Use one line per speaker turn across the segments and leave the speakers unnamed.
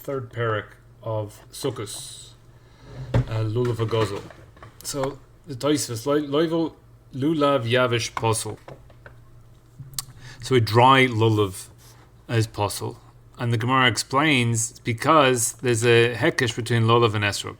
third parak of Succot, lulav hagozel. So the Tosfot, loivo lulav yavish psol. So a dry lulav is psol, and the Gemara explains it's because there's a hekesh between lulav and esrog.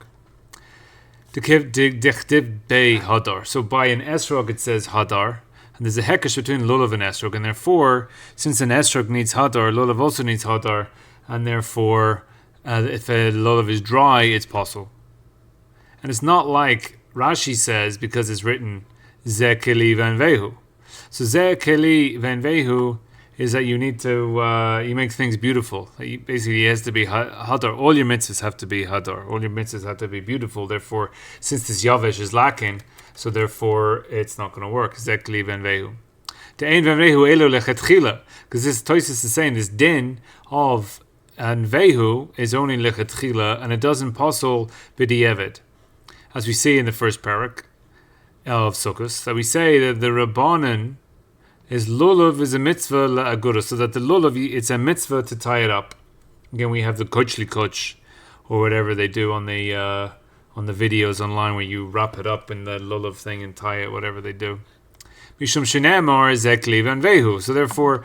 So by an esrog it says hadar, and there's a hekesh between lulav and esrog, and therefore, since an esrog needs hadar, lulav also needs hadar, and therefore, if a lulav is dry, it's psol. And it's not like Rashi says because it's written ze keli vanvehu. So ze keli vanvehu is that you need to you make things beautiful. Basically, it has to be hadar. All your mitzvahs have to be hadar. All your mitzvahs have to be beautiful. Therefore, since this yavesh is lacking, so therefore it's not going to work. Zekli venvehu. The ein venvehu elo lechetchila, because this Tosfot is saying this din of anvehu is only lechetchila, and it doesn't psol b'di'evid, as we see in the first parak of Sukkot, that we say that the Rabbanan is lulav is a mitzvah la'agura, so that the lulav, it's a mitzvah to tie it up. Again, we have the kochli koch, or whatever they do on the videos online where you wrap it up in the lulav thing and tie it, whatever they do. Mishum shenemar zekli vanvehu. So therefore,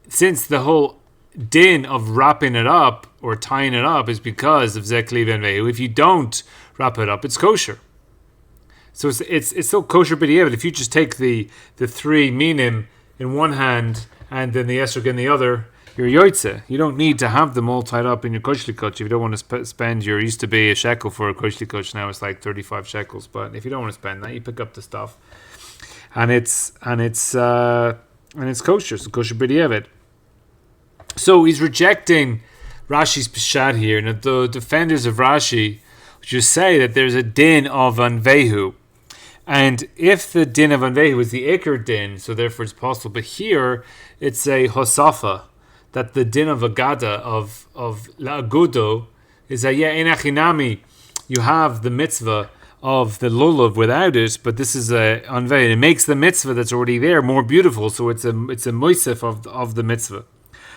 since the whole din of wrapping it up or tying it up is because of zekli vanvehu, if you don't wrap it up, it's kosher. So it's still kosher b'di'evid. If you just take the three minim in one hand and then the esrog in the other, you're yoytze. You don't need to have them all tied up in your koshli koch. If you don't want to spend your, used to be a shekel for a koshli koch, now it's like 35 shekels. But if you don't want to spend that, you pick up the stuff, and it's kosher. So kosher b'di'evid. So he's rejecting Rashi's pshat here, and the defenders of Rashi just say that there's a din of anvehu. And if the din of anvehu is the ikar din, so therefore it's possible. But here, it's a hosafa, that the din of agada, of la'agudo, is that, enachinami, you have the mitzvah of the lulav without it, but this is a anvehu. It makes the mitzvah that's already there more beautiful, so it's a moisef of the mitzvah.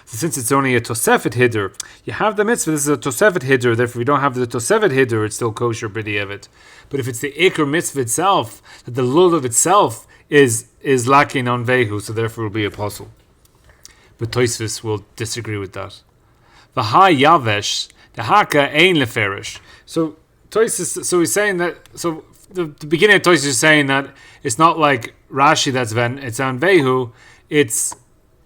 So since it's only a Tosfot hiddur, you have the mitzvah, this is a Tosfot hiddur, therefore if you don't have the Tosfot hiddur, it's still kosher b'di'evid. But if it's the ikar mitzvah itself, that the lulav itself is lacking on vehu, so therefore it will be a psol. But Tosfos will disagree with that. V'ha yavesh, the haka ein leferish. So Tosfos, so he's saying that, so the beginning of Tosfos is saying that it's not like Rashi it's on vehu, it's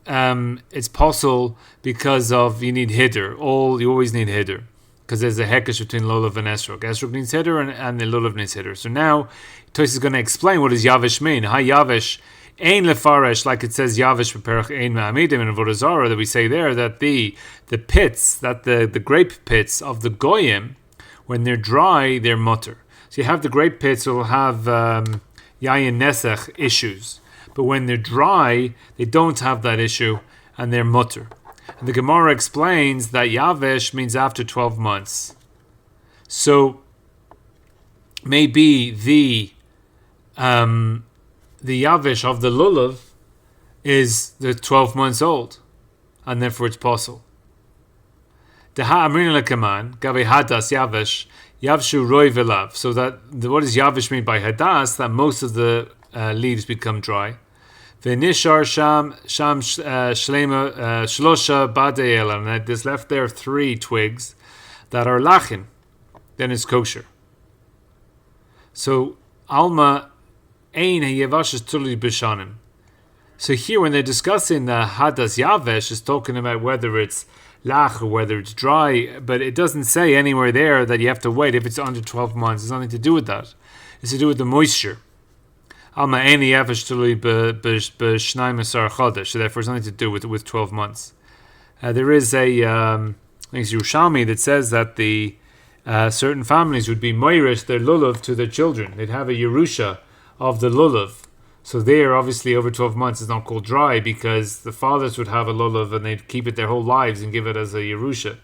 psol because of you need hiddur. You always need hiddur because there's a hekesh between lulav and esrog. Esrog needs hiddur and the lulav needs hiddur. So now Tosfos is going to explain what does yavesh mean. Ha yavesh ein lefaresh, like it says yavesh b'perach ein ma'amidim in Avodah Zarah, that we say there that the pits, that the grape pits of the goyim, when they're dry, they're mutter. So you have the grape pits will have yayin nesach issues. But when they're dry, they don't have that issue, and they're mutter. And the Gemara explains that yavesh means after 12 months. So maybe the yavesh of the lulav is the 12 months old, and therefore it's psol. Deha amrina lekaman gabe hadas yavesh yavshu roi velav. So that what does yavesh mean by hadas? That most of the leaves become dry. V'nishar sham shlema shlosha badei, and there's left there 3 twigs that are lachin, then it's kosher. So alma ein hayevash tuli b'shanim. So here, when they're discussing the hadas yavesh, is talking about whether it's lach or whether it's dry, but it doesn't say anywhere there that you have to wait if it's under 12 months. It's nothing to do with that. It's to do with the moisture. Alma eni yavesh tuli b'shnayim asar chodesh. So therefore, it's nothing to do with 12 months. There is a I think it's Yerushalmi that says that the certain families would be moirish their lulav to their children. They'd have a Yerusha of the lulav. So there, obviously, over 12 months is not called dry because the fathers would have a lulav and they'd keep it their whole lives and give it as a Yerusha.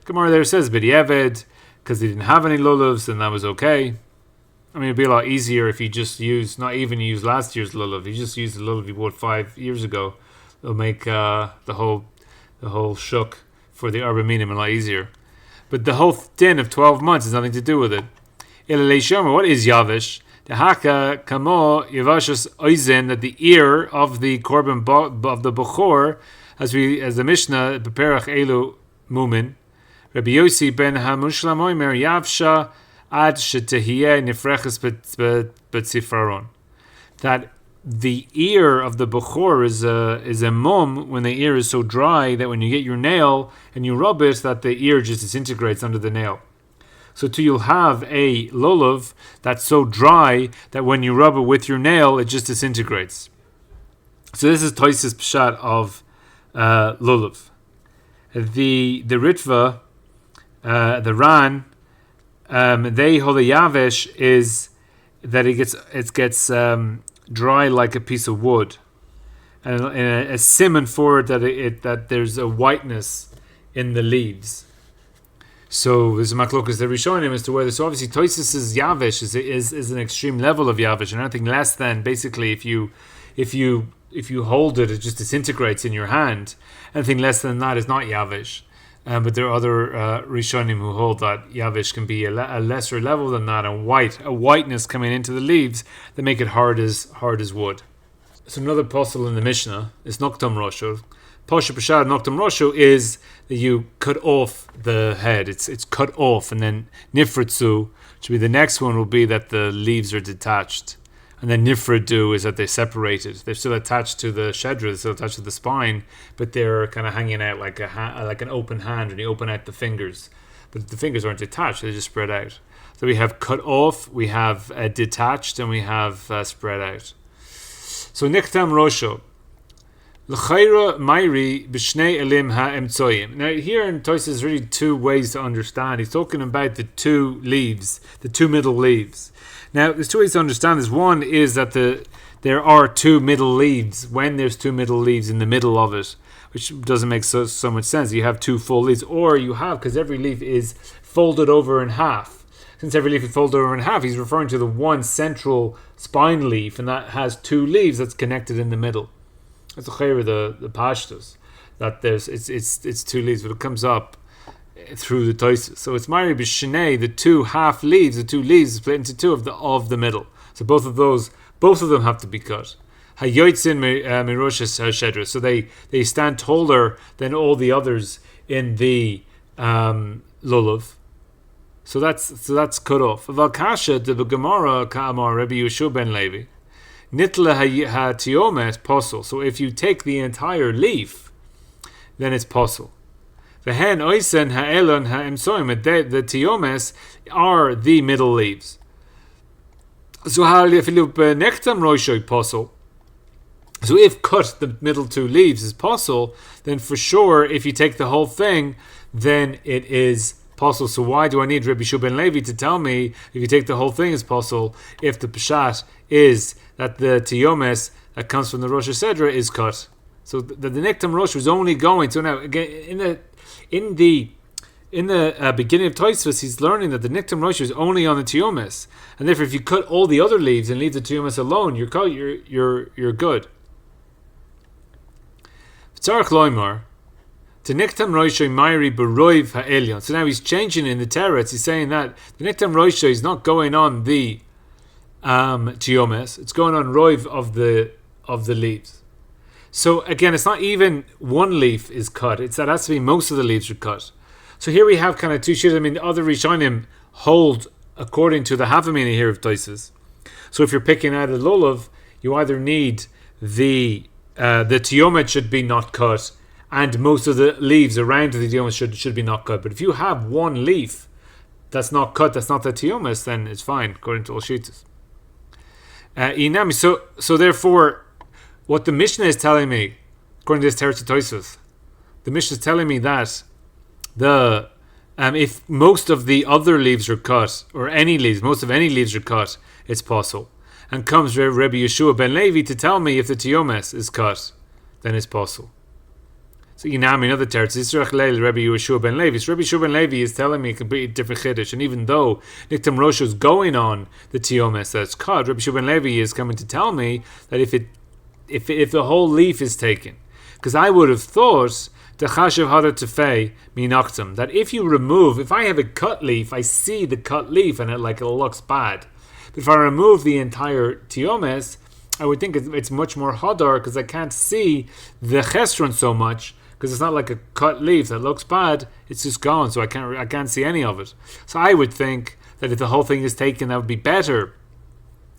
Gemara there says b'di'evid because they didn't have any lulavs and that was okay. I mean, it'd be a lot easier if you just not even use last year's lulav. You just use the lulav you bought 5 years ago. It'll make the whole shuk for the Arba Minim a lot easier. but the whole din of 12 months has nothing to do with it. What is yavish? The haka kamo yavashus oizen, that the ear of the korban of the bechor, as the Mishnah beperach elu mumin. Rabbi Yossi ben Hamushlam oimer yavsha ad shetehiyeh nifreches betzifaron. That the ear of the bechor is a mum when the ear is so dry that when you get your nail and you rub it, that the ear just disintegrates under the nail. So too, you'll have a lulav that's so dry that when you rub it with your nail, it just disintegrates. So this is Tosfot pshat of lulav. The Ritva, the Ran, they hold a yavesh is that it gets dry like a piece of wood, and a simon for it that there's a whiteness in the leaves. So there's a maklokas that we're showing him as to whether. So obviously Tosfos' yavish is an extreme level of yavish, and anything less than basically if you hold it, it just disintegrates in your hand. Anything less than that is not yavish. But there are other Rishonim who hold that yavish can be a lesser level than that, a whiteness coming into the leaves that make it hard as wood. So another psal in the Mishnah is noktam Roshul. Pasha Pashad Noktam Rosho is that you cut off the head. It's cut off, and then Nifrtzoo, which will be the next one, will be that the leaves are detached. And then Nifradu is that they're separated. They're still attached to the shedra, they're still attached to the spine, but they're kind of hanging out like like an open hand when you open out the fingers. But the fingers aren't detached, they're just spread out. So we have cut off, we have detached, and we have spread out. So Nektam Rosho. L'chayra Mairi b'shnei elim ha'emtsoyim. Now here in Tosfos is really two ways to understand. He's talking about the two leaves, the two middle leaves. Now there's two ways to understand this. One is that there are two middle leaves when there's two middle leaves in the middle of it, which doesn't make so much sense. You have two full leaves, or you have, because every leaf is folded over in half. Since every leaf is folded over in half, he's referring to the one central spine leaf, and that has two leaves that's connected in the middle. That's the pashtus, that it's two leaves, but it comes up through the Tosfos. So it's Mari b'shnei, the two half leaves, the two leaves split into two of the middle. So both of them have to be cut. Hayotzin miroshes shedra. So they stand taller than all the others in the lulav. So that's cut off. Valkasha de Gemara ka'amar Rabbi Yeshua ben Levi. Nitla ha-tiomes psul. So if you take the entire leaf, then it's psul. The hen oisen ha'elon ha'emsoim. The tiomes are the middle leaves. So nektam roishoi psul. So if cut the middle two leaves is psul, then for sure if you take the whole thing, then it is psul. So why do I need Rabbi Yeshua ben Levi to tell me if you take the whole thing is psul, if the pshat is that the tiomes that comes from the Rosh Sedra is cut? So the Nektam Rosh was only going to, now again in the beginning of Tosfos, he's learning that the Nektam Rosh is only on the tiomes, and therefore if you cut all the other leaves and leave the tiomes alone, you're good. Tzarech loymar. To Nektam Roisho Mairi Baroiv Ha'elyon. So now he's changing in the teretz. He's saying that the Nektam Roisho is not going on the tiomes. It's going on roiv of the leaves. So again, it's not even one leaf is cut. It's that has to be most of the leaves are cut. So here we have kind of two shit. I mean, the other Rishonim hold according to the Havamina here of Tosfos. So if you're picking out a lulav, you either need the tiomet should be not cut, and most of the leaves around the tiomes should be not cut. But if you have one leaf that's not cut, that's not the tiomes, then it's fine, according to all shittas. So therefore, what the Mishnah is telling me, according to this teretz Tosfos, the Mishnah is telling me that if most of the other leaves are cut, or most of any leaves are cut, it's psul. And comes Rabbi Yeshua ben Levi to tell me if the tiomes is cut, then it's psul. So another teretz, Yisrach Leil Rabbi Yeshua ben Levi. So Rabbi Yeshua ben Levi is telling me a completely different chiddush, and even though Niktam Rosh is going on the tiomes that's cut, Rabbi Yeshua ben Levi is coming to tell me that if the whole leaf is taken, because I would have thought the chashav hadar tefei mi naqtam, that if you remove, if I have a cut leaf, I see the cut leaf and it looks bad. But if I remove the entire tiomes, I would think it's much more hadar because I can't see the chesron so much, because it's not like a cut leaf that looks bad. It's just gone, so I can't see any of it. So I would think that if the whole thing is taken, that would be better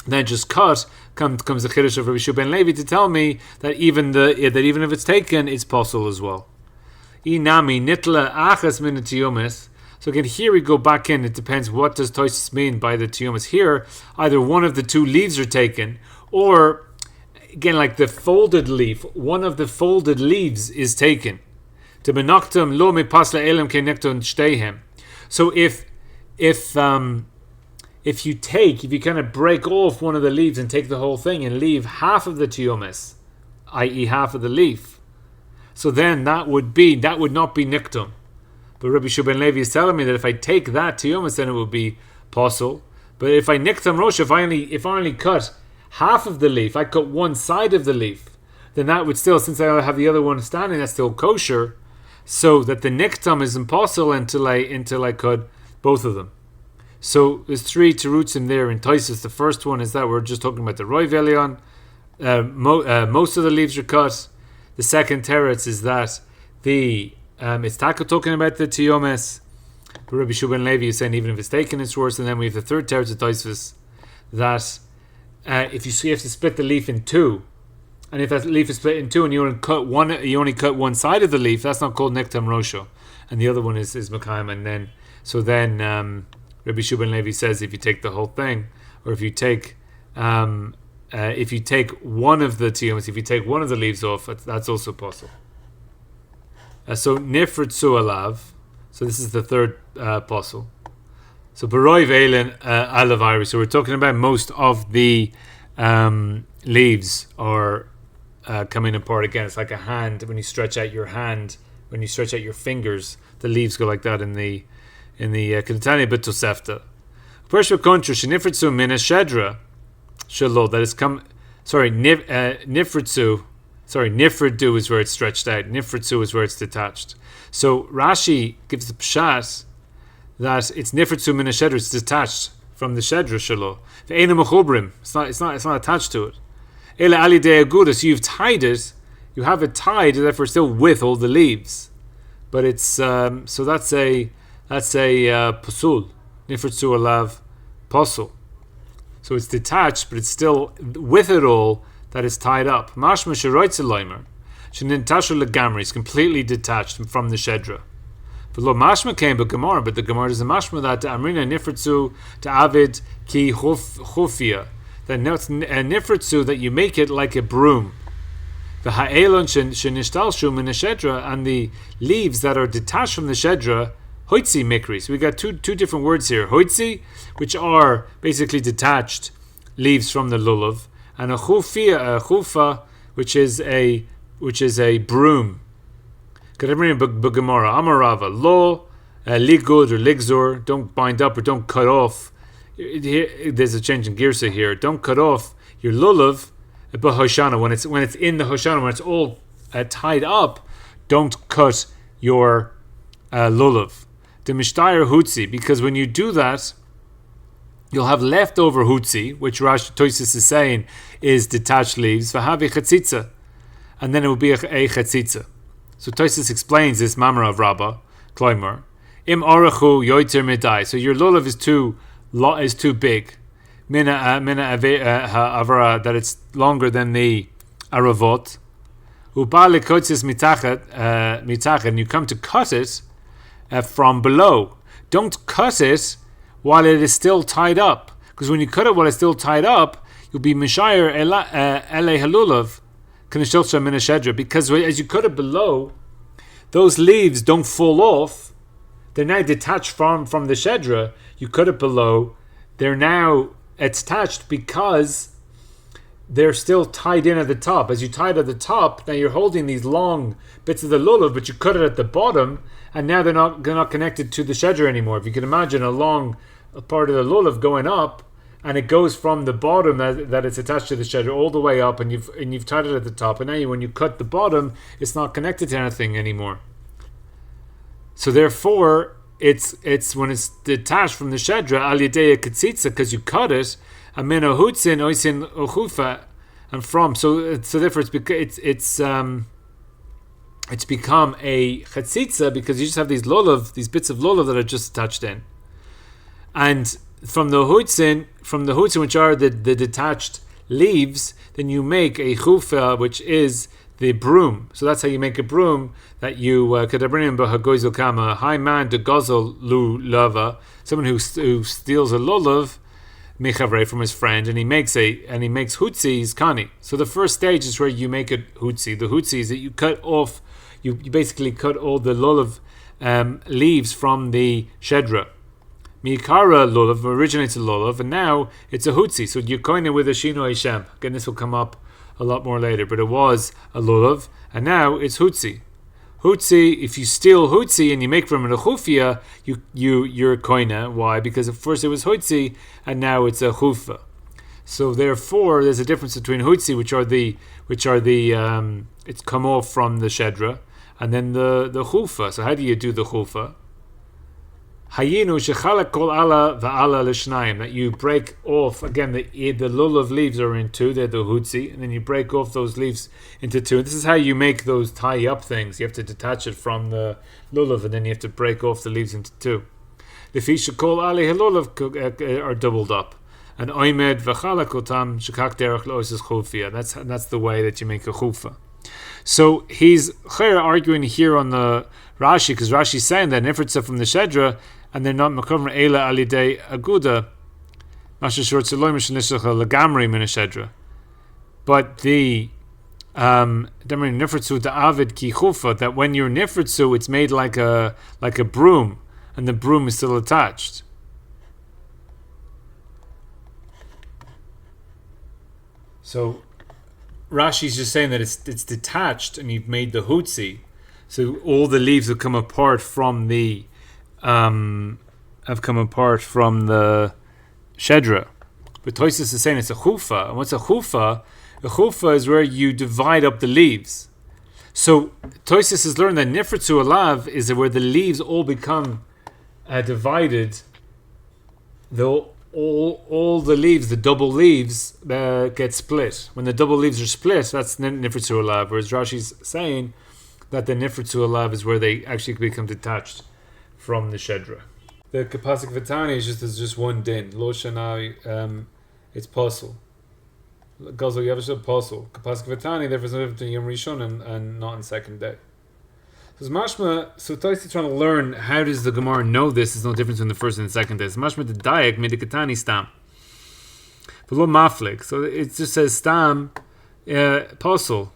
than just cut. Comes the chiddush of Rabbi Shua ben Levi to tell me that even if it's taken, it's possible as well. Inami nitla achas min tiomes. So again, here we go back in. It depends what does Tosfos mean by the tiomes here. Either one of the two leaves are taken, or again, like the folded leaf, one of the folded leaves is taken. To benaktam lo mipasla elam ke nekton shteihem. So if you kind of break off one of the leaves and take the whole thing and leave half of the tiomes, i.e. half of the leaf, so then that would not be nektum. But Rabbi Shua ben Levi is telling me that if I take that tiomes, then it would be psal. But if I niktam rosh, if I only cut half of the leaf, I cut one side of the leaf, then that would still, since I have the other one standing, that's still kosher. So that the niktam is impossible until I cut both of them. So there's three terutzim there in Tosfos. The first one is that we're just talking about the roiv elyon. Most of the leaves are cut. The second teretz is that it's taka talking about the tiomes. But Rabbi Shua ben Levi is saying even if it's taken, it's worse. And then we have the third teretz of Tosfos that if you have to split the leaf in two, and if that leaf is split in two and you only cut one side of the leaf, that's not called nektam rosho, and the other one is mekayim. And then Rabbi Shua ben Levi says if you take the whole thing, or if you take one of the tiomes, if you take one of the leaves off, that's also possible. So nifrtzu alav. So this is the third psal. So baroi veilen alav. So we're talking about most of the leaves are coming apart. Again, it's like a hand. When you stretch out your hand, when you stretch out your fingers, the leaves go like that in the Ketani B'Tosefta. Pershua kontra shenifrtzu min shedra shelo, that has come. Sorry, nifrtzu. Sorry, nifrdu is where it's stretched out. Nifrtzu is where it's detached. So Rashi gives the pshat that it's nifrtzu min shedra. It's detached from the shedra shelo. Ve'ena mechubrim. It's not attached to it. Ela ali de aguda. So you've tied it. You have it tied, therefore still with all the leaves. But it's so that's a psul. Nifrtzu alav psul. So it's detached, but it's still with it all that is tied up. Mashma sheroitze loimer shenintashu legamri. It's completely detached from the shedra. But lo mashma came but Gemara, but the Gemara is a mashma that amrina nifrtzu to avid ki chufia. That nifrtzu, that you make it like a broom. The ha'elon shenishtalshu min shedra, and the leaves that are detached from the shedra. Hoitzi mikri. So we got two different words here. Hoitzi, which are basically detached leaves from the lulav, and a chufa, which is a broom. Gemara Amarava lo ligud or ligzor. Don't bind up or don't cut off. There's a change in girsa here. Don't cut off your lulav b'hoshana when it's in the hoshana, when it's all tied up. Don't cut your lulav. The mishtayr hutzi, because when you do that, you'll have leftover hutzi, which Tosfos is saying is detached leaves. V'havi chatzitza, and then it will be a chatzitza. So Tosfos explains this mamra of Rabbah Kloimer. Im orachu yoiter medai. So your lulav is too big. Mina avara, that it's longer than the aravot. Uba lekotzis mitachet, and you come to cut it from below. Don't cut it while it is still tied up, because when you cut it while it's still tied up, you'll be mishayer ele halulav kanishilcha min shedra, because as you cut it below, those leaves don't fall off. They're now detached from the shedra. You cut it below, they're now attached because they're still tied in at the top. As you tie it at the top, now you're holding these long bits of the lulav, but you cut it at the bottom, and now they're not connected to the shedra anymore. If you can imagine a long part of the lulav going up, and it goes from the bottom that it's attached to the shedra all the way up, and you've tied it at the top, and now when you cut the bottom, it's not connected to anything anymore. So therefore, it's when it's detached from the shedra al yedei katzitza because you cut it, and min ohutzin oisin ochufa, and from so therefore it's become a chatzitza because you just have these lulav, these bits of lulav that are just attached in, and from the hutzin which are the detached leaves, then you make a chufa, which is the broom. So that's how you make a broom that you kadabrinim b'hagoizel kama high man to gozel lu lava, someone who steals a lulav mechavre from his friend, and he makes hutzis kani. So the first stage is where you make a hutzi. The hutzi is that you cut off, you basically cut all the lulav leaves from the shedra. Mikara lulav originates a lulav, and now it's a hutzi. So you're kind of with a shino Hashem. Again, this will come up a lot more later, but it was a lulav, and now it's hutzi. Hutzi, if you steal hutzi and you make from it a chufia, you're a koina. Why? Because at first it was hutzi, and now it's a chufa. So therefore, there's a difference between hutzi, which are the it's come off from the shedra, and then the chufa. So how do you do the chufa? Hayinu shechalak kol ala va'ala l'shnayim, that you break off, again, the lulav leaves are in two, they're the hutzi, and then you break off those leaves into two. And this is how you make those tie up things. You have to detach it from the lulav, and then you have to break off the leaves into two. The fish kol ali halulav are doubled up. And oimed v'chalak otam shekak derech lo'osis chufia. That's the way that you make a chufa. So he's arguing here on the Rashi, because Rashi's saying that nifrtza from the shedra, and they're not makomer ela alidei aguda, masha short zeloy mishnishach legamri min shedra. But the nifrtzu da'avid ki chufa, that when you're nifrtzu, it's made like a broom, and the broom is still attached. So Rashi's just saying that it's detached, and you've made the hutzi. So all the leaves have come apart from the shedra. But Tosfot is saying it's a chufa. And what's a chufa? A chufa is where you divide up the leaves. So Tosfot has learned that nifrtzoo alav is where the leaves all become divided. All the leaves, the double leaves, get split. When the double leaves are split, that's nifrtzoo alav. Whereas Rashi's saying that the nifrtzoo alav is where they actually become detached from the shedra. The Kepasik Vatani is just one din. Lo Shana, it's psul. Gazel Yavish psul. Kepasik Vatani, therefore, is no different in Yom Rishon and not on second day. So Mashma, so Tosfot trying to learn how does the Gemara know this is no difference in the first and the second day. So Mashma the Dayak Medikatani Stam. Below Maflik. So it just says Stam psul.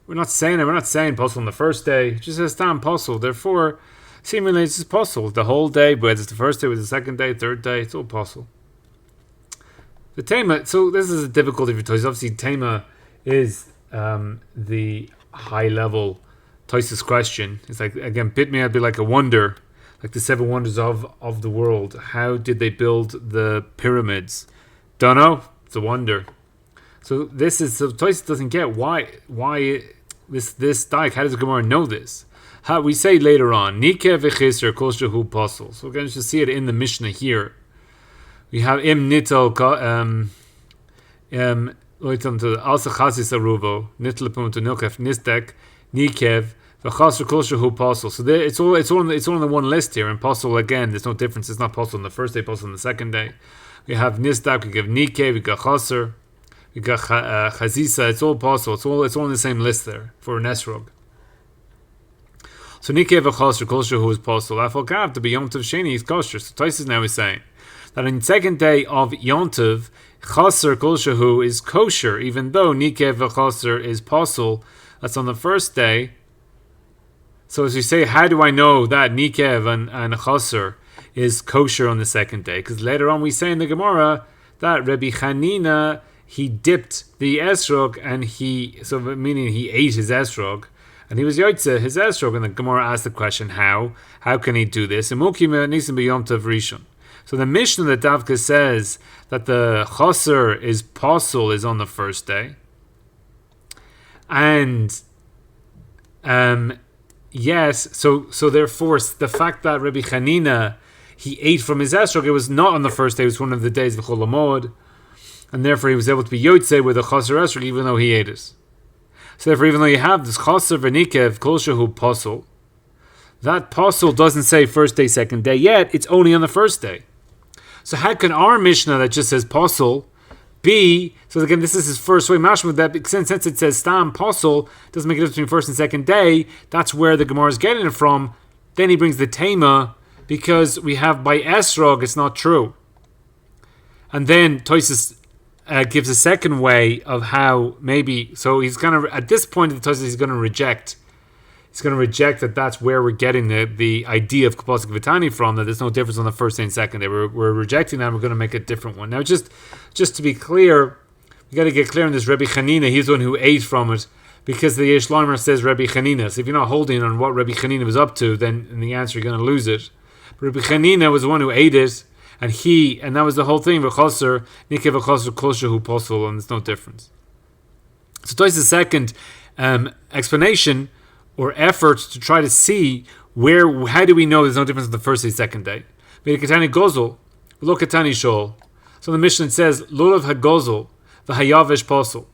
We're not saying psul on the first day. It just says Stam psul. Therefore, seemingly it's just psul the whole day, whether it's the first day, whether it's the second day, third day, it's all psul. The Tema, so this is a difficulty for Tosfot. Obviously, Tema is the high level Tosfot's question. It's like, again, Pitmei would be like a wonder, like the seven wonders of the world. How did they build the pyramids? Don't know. It's a wonder. So Tosfot doesn't get why this dike. How does the Gemara know this? How we say later on, Nike v'chiser kol shehu psul. So we're going to see it in the Mishnah here. We have im nitel loitam to also chasis aruvo nitlapum to nilkef nistek nikev v'chaser kol shehu psul. So there, it's all on the one list here. And psul again, there's no difference. It's not psul on the first day, psul on the second day. We have nistek, we have nikev, we got chaser, we got chazisa. It's all psul. It's all on the same list there for an esrog. So Nikev v'chaser kol shehu is psul. Afal kav to be Yom Tov Sheni is kosher. So Tosfot now is saying that on the second day of Yom Tov, chaser kol shehu is kosher, even though Nikev v'chaser is psul. That's on the first day. So as we say, how do I know that Nikev and chaser is kosher on the second day? Because later on we say in the Gemara that Rabbi Chanina, he dipped the esrog, and meaning he ate his esrog. And he was Yoitze, his esrog, and the Gemara asked the question, how? How can he do this? So the Mishnah that Davka says that the chaser is psul is on the first day. And yes, so therefore the fact that Rabbi Chanina, he ate from his esrog, it was not on the first day, it was one of the days of Chol Hamoed, and therefore he was able to be Yotze with a chaser esrog even though he ate it. So therefore, even though you have this chaser v'nikev kol shehu psol, that psol doesn't say first day, second day yet, it's only on the first day. So how can our Mishnah that just says psol be, so again, this is his first way, mashma, that since it says stam psol, doesn't make a difference between first and second day, that's where the Gemara is getting it from. Then he brings the tema, because we have by esrog, it's not true. And then Tosfot gives a second way of how maybe, so he's going to, at this point of the Tosfot, he's going to reject that that's where we're getting the idea of Kpasic Vatani from, that there's no difference on the first day and second day. We're rejecting that, and we're going to make a different one. Now, just to be clear, we got to get clear on this Rabbi Chanina, he's the one who ate from it, because the Yesh Lamer says Rabbi Chanina. So if you're not holding on what Rabbi Chanina was up to, then in the answer you're going to lose it. But Rabbi Chanina was the one who ate it, and that was the whole thing, v'choser, nikev v'choser kol shehu psol, and there's no difference. So twice the second explanation, or effort to try to see how do we know there's no difference in the first day, second day. Katani gozel, lo katani shol. So the Mishnah says, lulav hagozel, v'hayavesh psol.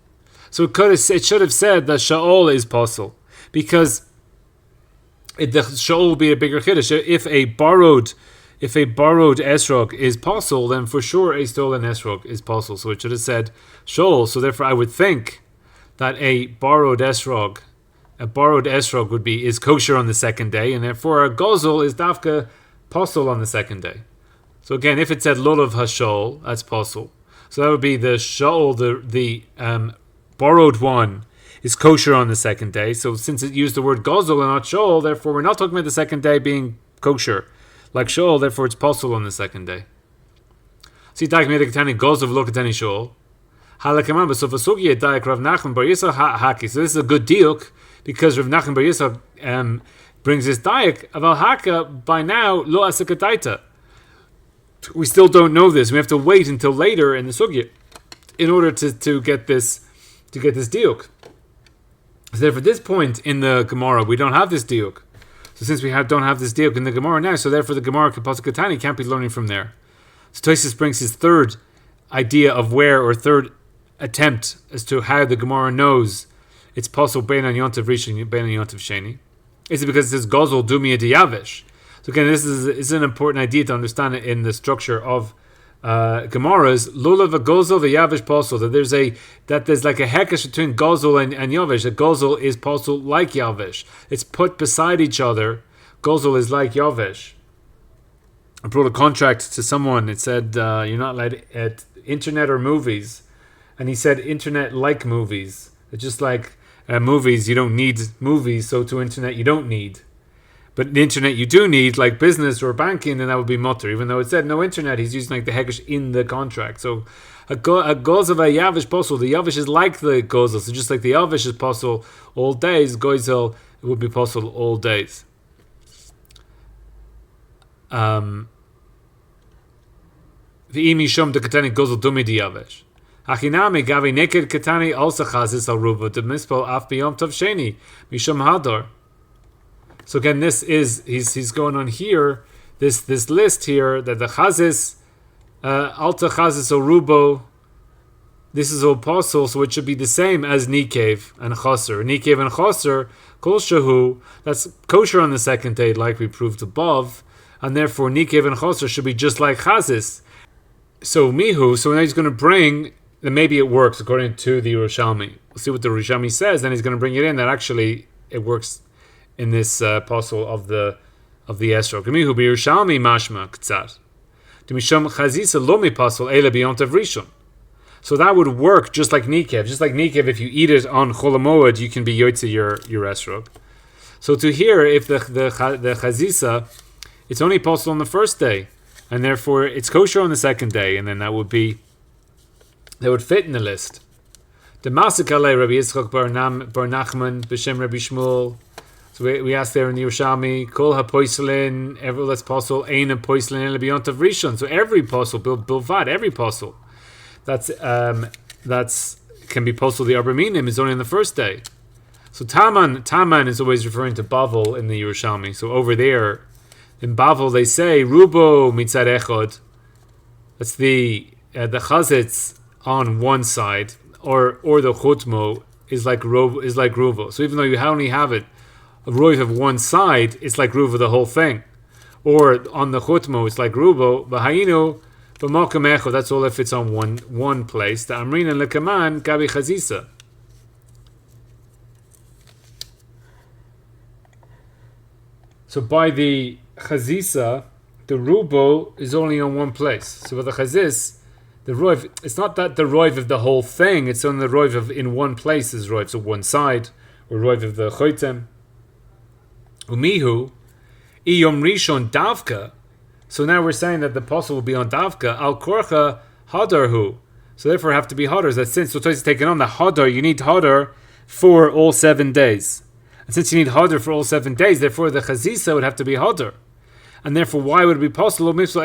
So it should have said that Shaol is psol, because the Shaol will be a bigger chiddush. If a borrowed esrog is psol, then for sure a stolen esrog is psol. So it should have said Shaol. So therefore, I would think that a borrowed esrog is kosher on the second day, and therefore a gozel is dafka psol on the second day. So again, if it said lulav hashol, that's psol. So that would be the shaol, the borrowed one is kosher on the second day. So since it used the word gozel and not shaol, therefore we're not talking about the second day being kosher like shaol. Therefore it's psol on the second day. So you talk about the katani gozel v'lo katani shaol. Halakamam b'sof hasugi yedayik Rav Nachman bar Yisrael haki. So this is a good diuk, because Rav Nachman bar Yisrael brings this dayak of al haka. By now lo asakataita. We still don't know this. We have to wait until later in the sugya in order to get this diuk. So therefore, at this point in the Gemara, we don't have this diuk. So since we don't have this diuk in the Gemara now, so therefore the Gemara Kpasic Vatani can't be learning from there. So Tosfot brings his third idea of third attempt as to how the Gemara knows it's possible Beinan Yontav Rishon, Beinan Yontav Sheni. Is it because it says Gozel Dumia Diyavish? So again, this is an important idea to understand it in the structure of Gemara's lulav a gozel v'yavish psol. That there's like a hekesh between gozel and yavish. A gozel is psol like yavish. It's put beside each other. Gozel is like yavish. I brought a contract to someone. It said you're not allowed at internet or movies, and he said internet like movies. It's just like movies. You don't need movies, so to internet you don't need. But the internet you do need, like business or banking, then that would be mutter. Even though it said no internet, he's using like the hekesh in the contract. So a gozel a yavish psol. The yavish is like the gozel. So just like the yavish is psol all days, gozel it would be psol all days. The imishom de katani gozel dumi di yavish. Achinami gavi neked katani also chazis al ruba de mispel af biyom tov sheni mishom hadar. So again, this is he's going on here. This list here that the chazis, alta chazis orubo. This is all psol, so it should be the same as nikev and chaser. Nikev and chaser kol shehu. That's kosher on the second day, like we proved above, and therefore nikev and chaser should be just like chazis. So mihu. So now he's going to bring. Then maybe it works according to the Yerushalmi. We'll see what the Yerushalmi says. Then he's going to bring it in that actually it works in this psol of the esrog. Gemihu b'Yerushalmi mashma k'tzat. D'misham chazisa lo mi psol ela b'yontav rishon. So that would work just like nikev. Just like nikev, if you eat it on Chol Hamoed, you can be yotze your esrog. So to here, if the chazisa, it's only psol on the first day, and therefore it's kosher on the second day, and then that would fit in the list. Demasik alei Rabbi Yitzchak bar Nachman b'shem Rabbi Shmuel. So we asked there in the Yerushalmi, Kol ha-poiselin, every that's psol, ein ha-poiselin ele b'yontav rishon. So every psol, bilvad, every psol, that's can be psol the arba minim is only on the first day. So Taman is always referring to Bavel in the Yerushalmi. So over there, in Bavel they say Rubo mitzad echod. That's the chazitz on one side, or the chutmo is like ruvo. So even though you only have it a roiv of one side, it's like ruvo the whole thing. Or on the chutmo, it's like ruvo. V'hayinu b'makom echod. That's all if it's on one place. The amrina lekaman gabi chazisa. So by the chazisa, the rubo is only on one place. So with the chazis, the roiv, it's not that the roiv of the whole thing, it's on the roiv of in one place is roiv, so one side, or roiv of the choitem. Umihu, iyom rishon davka. So now we're saying that the apostle will be on davka, al korcha hadarhu. So therefore have to be hadar. That since so is taken on the hadar, you need hadar for all 7 days. And since you need hadar for all 7 days, therefore the chazisa would have to be hadar. And therefore, why would it be possible? So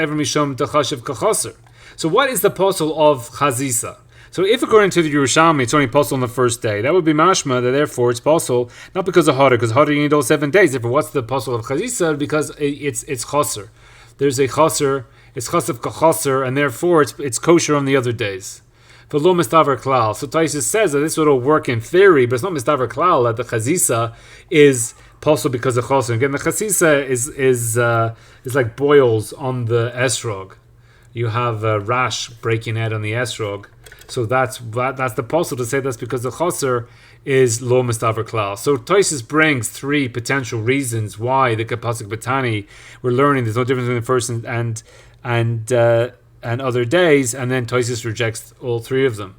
what is the apostle of chazisa? So if according to the Yerushalmi, it's only apostle on the first day, that would be mashma, that therefore it's apostle, not because of hadar, because hadar you need all 7 days. Therefore, what's the apostle of chazisa? Because it's chaser. There's a chaser, it's chaser kachaser, and therefore it's kosher on the other days. But lo mistaver klal. So Taisus says that this would all work in theory, but it's not mistaver klal that the chazisa is possible because of chaser. Again, the chazisa is like boils on the esrog. You have a rash breaking out on the esrog. So that's the possible to say that's because the chaser is lo mistaver klal. So Taisus brings 3 potential reasons why the Kepasik Vatni we're learning there's no difference between the first and other days, and then Tosfot rejects all 3 of them.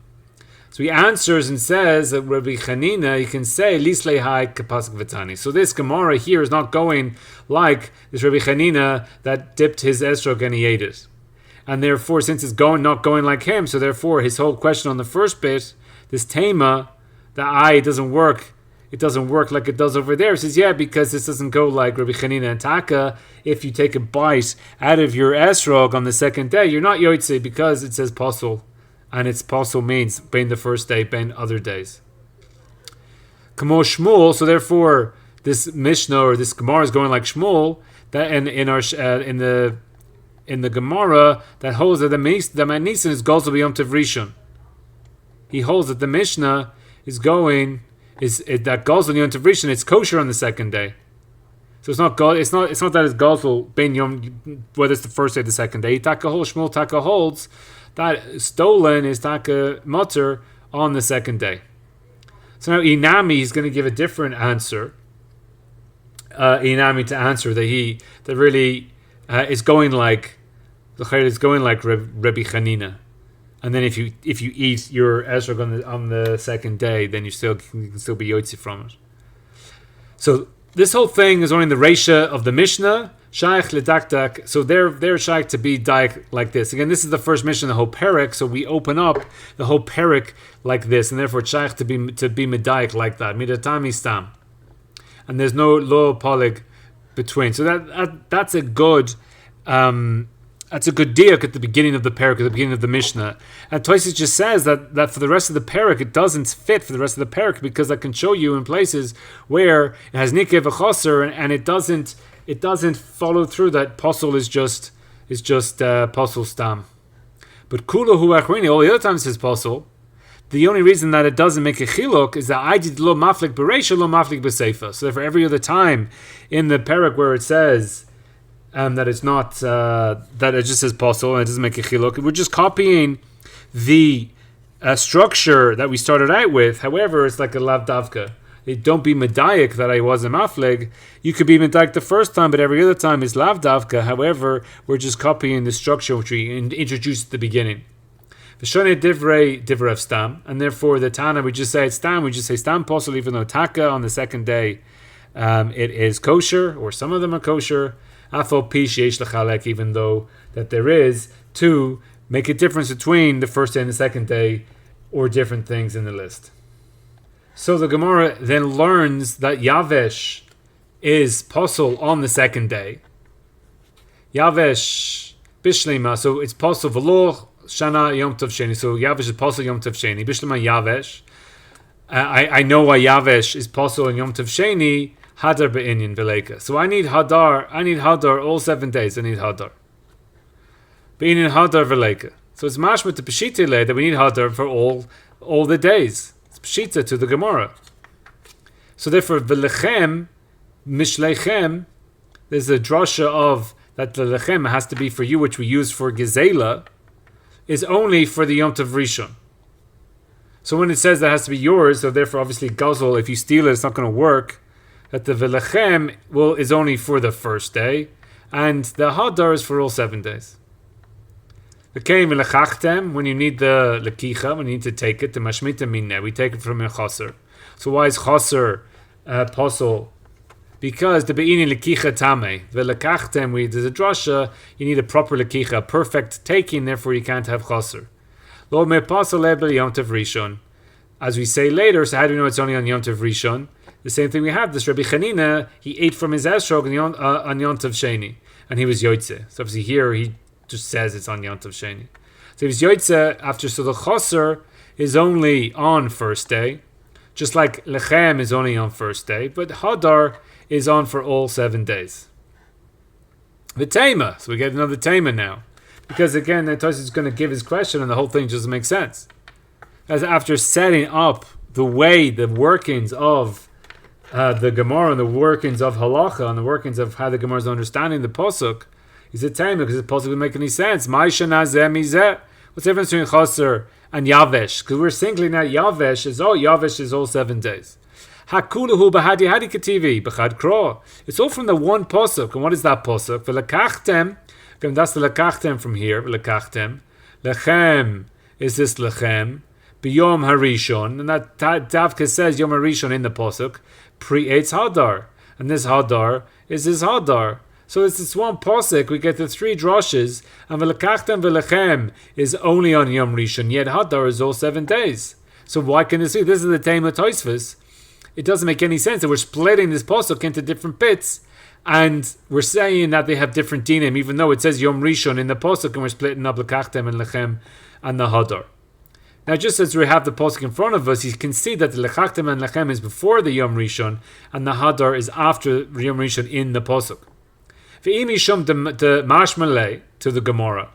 So he answers and says that Rabbi Chanina, he can say Lislei Hai Kepasik Vatni. So this Gemara here is not going like this Rabbi Chanina that dipped his esrog and he ate it, and therefore since it's not going like him, so therefore his whole question on the first bit, this tema, the it doesn't work. It doesn't work like it does over there. He says, yeah, because this doesn't go like Rabbi Chanina and Taka. If you take a bite out of your esrog on the second day, you're not yotze because it says pasul. And it's pasul means bein the first day, bein other days. Kamo Shmuel, so therefore this Mishnah or this Gemara is going like Shmuel, that in the Gemara that holds that the Manisan is Gozal B'Yom Tov Rishon. He holds that the Mishnah is going that Gozal Yom Tov Rishon, it's kosher on the second day. So it's not that it's Gozal Ben Yom, whether it's the first day or the second day. Taka Shmuel Taka holds that stolen is Taka Mutter on the second day. So now Inami is going to give a different answer. Inami to answer that really is going like Rabbi Chanina. And then if you eat your esrog on the second day, then you can still be yotzi from it. So this whole thing is only the reisha of the Mishnah, shaykh ledakdak. So they're shaykh to be daik like this. Again, this is the first Mishnah, the whole parak. So we open up the whole parak like this, and therefore shaykh to be medaik like that, midatami stam. And there's no lo polig between. So that's a good. That's a good diak at the beginning of the parak, at the beginning of the Mishnah. And Tosfot just says that for the rest of the parak, it doesn't fit for the rest of the parak because I can show you in places where it has nikev v'chaser and it doesn't follow through that pasul is just pasul stam. But kula hu achrini, all the other times it says pasul. The only reason that it doesn't make a chiluk is that I did lo maflik b'reisha, lo maflik b'seifa. So therefore, every other time in the parak where it says that it's not that it just says pasul and it doesn't make a chiluk, we're just copying the structure that we started out with. However, it's like a lav davka. Don't be medayik that I wasn't mafleg. You could be medayik the first time, but every other time is lav davka. However, we're just copying the structure which we introduced at the beginning. V'shonei divrei stam, and therefore the Tana we just say it's stam. We just say stam pasul, even though taka on the second day it is kosher, or some of them are kosher. Afal pi sheish lechalek, even though that there is to make a difference between the first day and the second day, or different things in the list. So the Gemara then learns that Yavesh is pasul on the second day. Yavesh bishlema, so it's pasul v'lo shana yom tov sheni. So Yavesh is pasul yom tov sheni. Bishlema Yavesh. I know why Yavesh is Psol and Yom Tov Sheni, Hadar Be'inyan Veliכא. So I need Hadar all 7 days. I need Hadar. Be'inyan Hadar Veliכא. So it's mashma to Peshita that we need Hadar for all the days. It's Peshita to the Gemara. So therefore, Velechem, Mishlechem, there's a drasha of that the lechem has to be for you, which we use for Gezela, is only for the Yom Tov Rishon. So when it says that has to be yours, so therefore obviously Gazel, if you steal it, it's not going to work. That the Velechem is only for the first day, and the Hadar is for all 7 days. The Keim Velechachtem, when you need the Lekicha, when you need to take it, the Mashmita Mineh, we take it from a Chaser. So why is Chaser Psol? Because the Be'ini Lekicha Tameh, Velechachtem, there's a drasha, you need a proper Lekicha, a perfect taking, therefore you can't have Chaser. Lo me Psol lebel Yom Tov Rishon. As we say later, so how do we know it's only on Yom Tov Rishon? The same thing we have, this Rabbi Chanina, he ate from his esrog on Yom Tov Sheni, and he was Yoitze. So obviously here he just says it's on Yom Tov Sheni. So he was Yoitze after, so the Chaser is only on first day, just like Lechem is only on first day, but Hadar is on for all 7 days. The Tema, so we get another Tema now. Because again, Tosfot is going to give his question and the whole thing doesn't make sense. As after setting up the way, the workings of the Gemara and the workings of Halacha and the workings of how the Gemara is understanding the Pasuk, he's a Tema because the Pasuk doesn't make any sense. What's the difference between Chaser and Yavesh? Because we're singling out Yavesh is all 7 days. Hakuluhu b'hadi hadi kativi b'chad kro. It's all from the one Pasuk. And what is that Pasuk? V'lekachtem. That's the lekachtem from here. Lekachtem. Lechem is this lechem. B'yom harishon. And that Davka says Yom harishon in the Pasuk. Pre-eitz hadar. And this hadar is this hadar. So it's this one Pasuk. We get the 3 droshes. And v'lekachtem v'lechem is only on Yom Rishon. Yet hadar is all 7 days. So why can this be? This is the Tema Tosfos. It doesn't make any sense that we're splitting this Pasuk into different bits. And we're saying that they have different dinim, even though it says Yom Rishon in the Pasuk, and we're splitting up Lekachtem and Lechem and the Hadar. Now, just as we have the Pasuk in front of us, you can see that the Lekachtem and Lechem is before the Yom Rishon, and the Hadar is after Yom Rishon in the Pasuk. Ve'im yishum the mashmalei to the Gemara,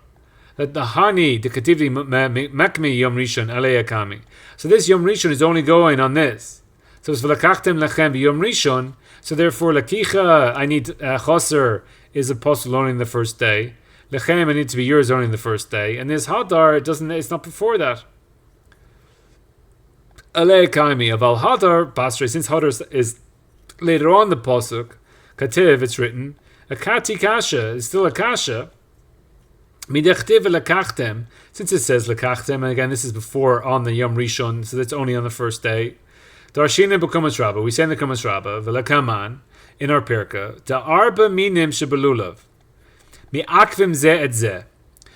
that the Hani, the Kativli Mekmi Yom Rishon, Alei Akami. So this Yom Rishon is only going on this. So it's V'lekachtem Lechem Yom Rishon. So therefore, Lakicha, I need Chaser is a Psol only in the first day. Lechem, I need to be yours only in the first day. And this Hadar, it's not before that. Alei Kaimi of Al Hadar Basre, since Hadar is later on the Pasuk, Kativ, it's written, Akati Kasha is still a Kasha. Midechtiv Lekachtem, since it says Lekachtem, and again, this is before on the Yom Rishon, so that's only on the first day. Darshina b'kumas rabba. We say in the kumas rabba v'lekaman in our pirka da arba minim shebelulav mi'akvim zeh et zeh.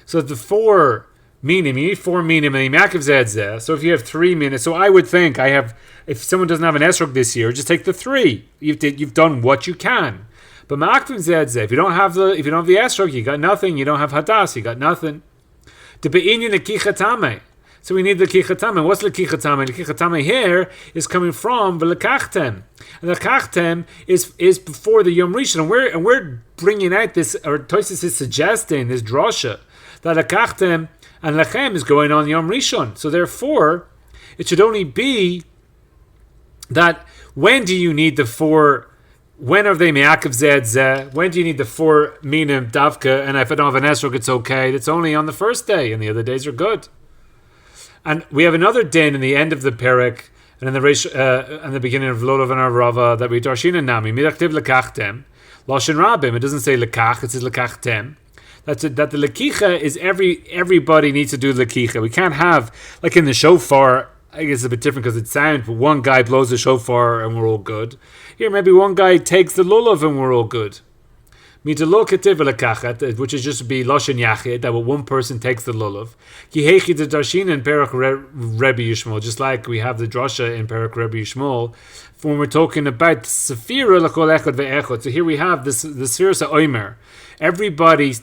So the 4 minim, you need 4 minim and mi'akvim zeh et zeh. So if you have 3 minim, so I would think if someone doesn't have an esrog this year, just take the 3. You've done what you can. But mi'akvim zeh et zeh. If you don't have the esrog, you got nothing. You don't have hadas, you got nothing. The be'inyan lekicha tameh. So we need the Lekichatame. What's Lekichatame? Lekichatame here is coming from the Lekachtem. And the Lekachtem is before the Yom Rishon. And we're bringing out this, or Tosfos is suggesting, this drasha, that Lekachtem and Lechem is going on Yom Rishon. So therefore, it should only be that when do you need the 4, when are they Me'akav Zeh Zeh? When do you need the 4 Minim Davka? And if I don't have an Esrog, it's okay. It's only on the first day, and the other days are good. And we have another din in the end of the Perek and in the Rash, and the beginning of Lulav and Rava that we Darshina Nami Midachtiv Lekachtem Loshen Rabim. It doesn't say Lekach, it says Lekachtem. That the Lekicha is everybody needs to do Lekicha. We can't have, like in the shofar, I guess it's a bit different because it's sound, but one guy blows the shofar and we're all good. Here maybe one guy takes the Lulav and we're all good. Mitalo ketiv lekachet, which is just to be loshen yachid, that one person takes the lulav. Ki hechi the darshin in Perek Rebbe Yishmael, just like we have the drasha in Perek Rebbe Yishmael, when we're talking about sefira lekol echad ve'echad. So here we have this the sefira oimer. Everybody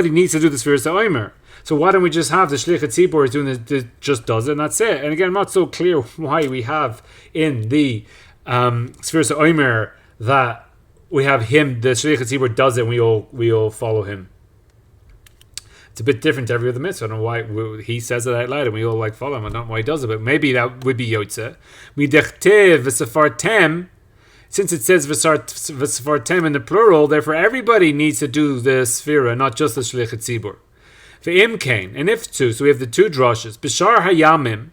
needs to do the sefira oimer. So why don't we just have the shlichut tzibur is doing it, just does it, and that's it. And again, I'm not so clear why we have in the sefira oimer that we have him, the shlichut tzibur does it, and we all follow him. It's a bit different to every other mitzvah. I don't know why he says it out loud and we all follow him. I don't know why he does it, but maybe that would be yotze. Midechtiv v'sefartem, since it says v'sefartem in the plural, therefore everybody needs to do the sfira, not just the shlichut tzibur. Ve'im kain, and if two, so we have the two drashes. B'shar hayamim.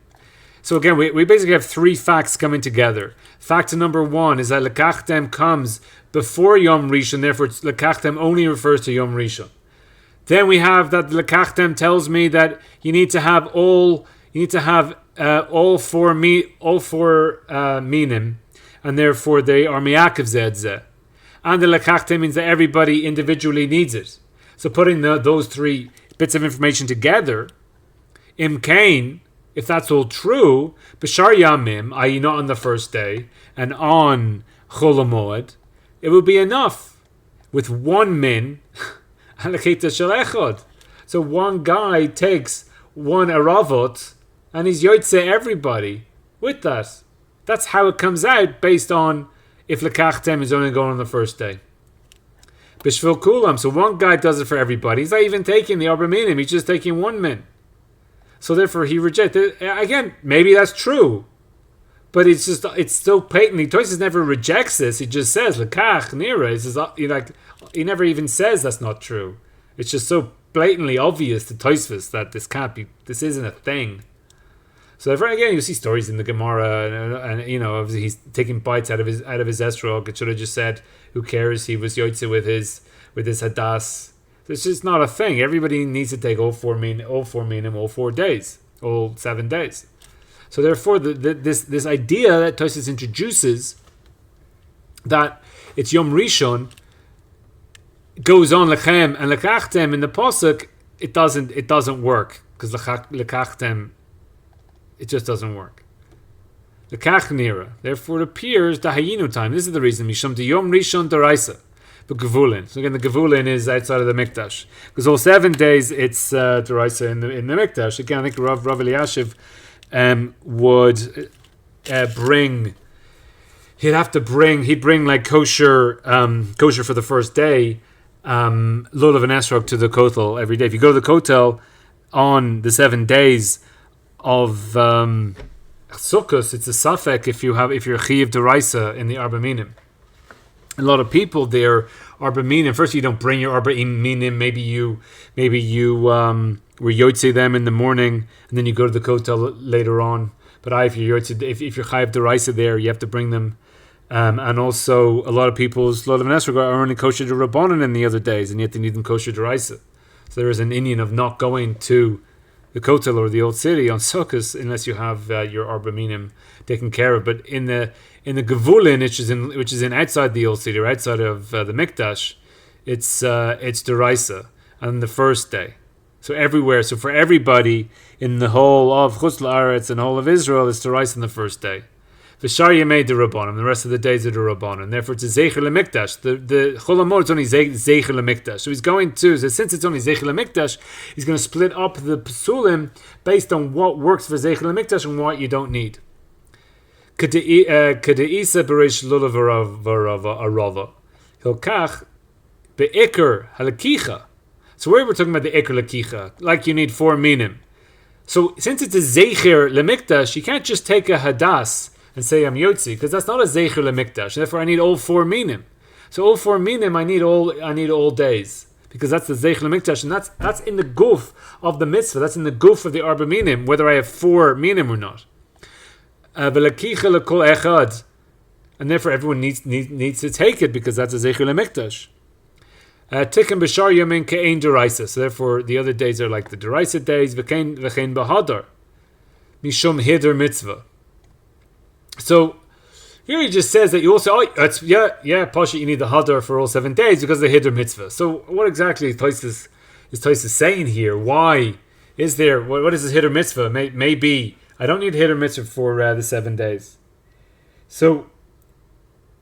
So again, we basically have three facts coming together. Fact number one is that lekachtem comes before Yom Rishon, therefore lekachtem only refers to Yom Rishon. Then we have that lekachtem tells me that you need to have all four minim, and therefore they are miyakev zeh. And the lekachtem means that everybody individually needs it. So putting those three bits of information together, im kain, if that's all true, b'shar yamim, i.e. not on the first day, and on chol hamoed, it will be enough with one min, so one guy takes one aravot, and he's yotze everybody with that. That's how it comes out based on if lekachtem is only going on the first day. B'shvil kulam, so one guy does it for everybody. He's not even taking the arba minim, he's just taking one min. So therefore he rejected. Again, maybe that's true, but it's still patently. Tosfot never rejects this. He just says lekach nira. He never even says that's not true. It's just so blatantly obvious to Tosfot that this isn't a thing. So therefore, again, you see stories in the Gemara, and obviously he's taking bites out of his esrog. It should have just said, "Who cares?" He was yotze with his hadas. It's just not a thing. Everybody needs to take all four minim, all 4 days, all 7 days. So therefore, this idea that Tosfot introduces that it's Yom Rishon goes on lechem and lekachtem in the pasuk, it doesn't work because lekachtem, it just doesn't work. Lekach nira. Therefore, it appears the hayinu time. This is the reason mishum de Yom Rishon deraisa. But gevulin. So again, the gevulin is outside of the mikdash because all 7 days it's deraisa in the mikdash. Again, I think Rav Eliashiv would bring. He'd bring like kosher for the first day, lulav and esrog to the kotel every day. If you go to the kotel on the 7 days of Succot, it's a safek if you're chiv deraisa in the arba minim. A lot of people there arba minim. First, you don't bring your arba minim. Maybe you were yotze them in the morning, and then you go to the kotel later on. But if you're chayiv deraisa there, you have to bring them. And also, a lot of people's lulav and esrog are only kosher to rabbanon in the other days, and yet they need them kosher deraisa. So there is an inyan of not going to the kotel or the old city on Sukkot unless you have your arba minim taken care of. But in the gevulin, which is in outside the old city or outside of the mikdash, it's deraisa on the first day. So everywhere, so for everybody in the whole of Chutz La'aretz and the whole of Israel, it's deraisa on the first day. V'shar yemei derabbanim, the rest of the days are derabbanim. Therefore, it's a zeicher lemikdash. The chol hamoed is only zeicher lemikdash. So since it's only zeicher lemikdash, he's going to split up the psulim based on what works for zeicher lemikdash and what you don't need. Kadeisa bereish lulav arava. Hilkach beikar halakicha. So where we're talking about the ikar lakicha, like you need 4 minim. So since it's a zeicher lemikdash, you can't just take a hadas and say I'm yotzi, because that's not a zeicher lemikdash. Therefore, I need all 4 minim. So all 4 minim, I need all days, because that's the zeicher lemikdash, and that's in the guf of the mitzvah. That's in the guf of the arba minim, whether I have 4 minim or not. V'lakicha lekol echad, and therefore everyone needs to take it because that's a zeicher lemikdash. Tikkun b'shar yamin ke'ein deraisa. So therefore, the other days are like the deraisa days. V'chein bahadar mishum hider mitzvah. So Here he just says that you also, Pasha, you need the hadar for all 7 days because of the hidr mitzvah. So what exactly is Tosfot saying here? Why is there, what is this hidr mitzvah? Maybe, I don't need hidr mitzvah for the 7 days. So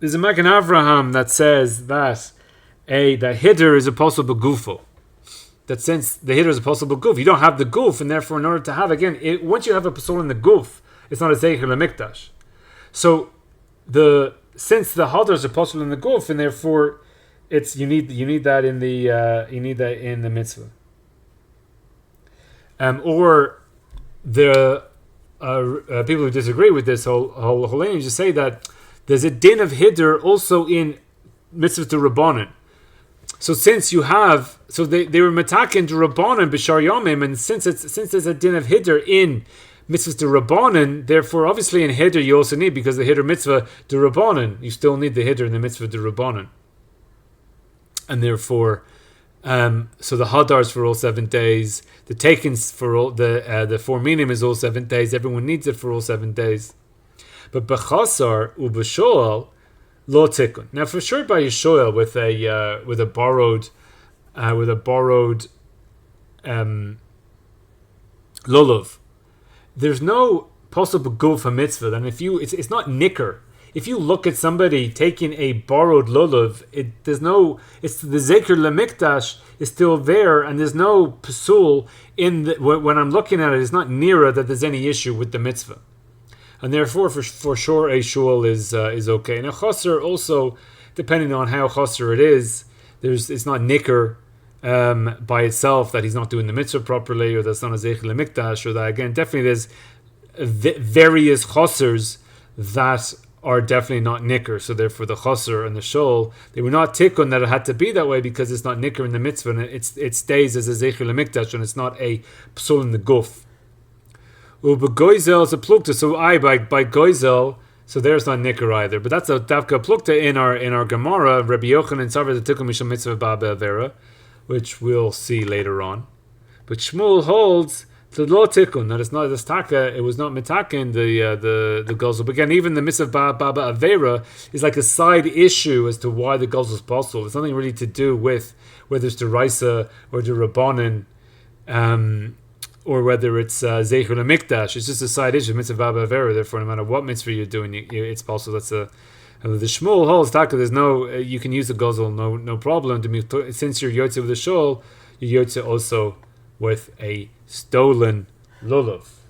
there's a Magen Avraham that says that that hidr is a possible gufo. That since the hidr is a possible goof, you don't have the goof, and therefore in order to have, again, once you have a psol in the goof, it's not a zeicher lemikdash. So since the hadar is a psol in the goof, and therefore you need that in the mitzvah. Or the people who disagree with this whole lineage just say that there's a din of hidr also in mitzvah to rabbanon. So since you have, they were metakin to rabbanon b'shar yomim, and since there's a din of hidr in mitzvahs to rabbanon, therefore obviously in hidr you also need, because the hidr mitzvah to rabbanon, you still need the hidr in the mitzvah to rabbanon, and therefore, so the hadars for all 7 days, the takens for all the 4 minim is all 7 days. Everyone needs it for all 7 days, but b'chasar u'b'shoal lo tikkun. Now, for sure, by Yishoel with a borrowed lulav, there's no possible guf mitzvah. And if it's not nicker. If you look at somebody taking a borrowed lulav, it's the zeker lemikdash is still there, and there's no psul when I'm looking at it. It's not nearer that there's any issue with the mitzvah. And therefore, for sure, a shul is okay. And a chaser also, depending on how chaser it is, it's not nicker by itself that he's not doing the mitzvah properly, or that's not a zeicher lemikdash, or that again, definitely there's various chasers that are definitely not nicker. So therefore, the chaser and the shul, they were not tikkun that it had to be that way because it's not nicker in the mitzvah, and it stays as a zeicher lemikdash, and it's not a psul in the guf. Goizel is a plukta, so by goizel, so there's not nicker either. But that's a davka plukta in our Gemara, Rabbi Yochanan Savar the Tikkun Mishal Mitzvah Baba Avera, which we'll see later on. But Shmuel holds the lo tikkun, that it's not the staka, it was not mitakin the gozel. But again, even the Mitzvah Baba Avera is like a side issue as to why the gozel is possible. It's nothing really to do with whether it's the Raisa or the Rabbanan, or whether it's Zeicher Lemikdash. It's just a side issue, mitzvah Baba Avera. Therefore, no matter what mitzvah you're doing, it's possible. That's the Shmuel holds taka. There's no, you can use the gozel, no problem. Since you're yotze with the shul, you're yotze also with a stolen lulav.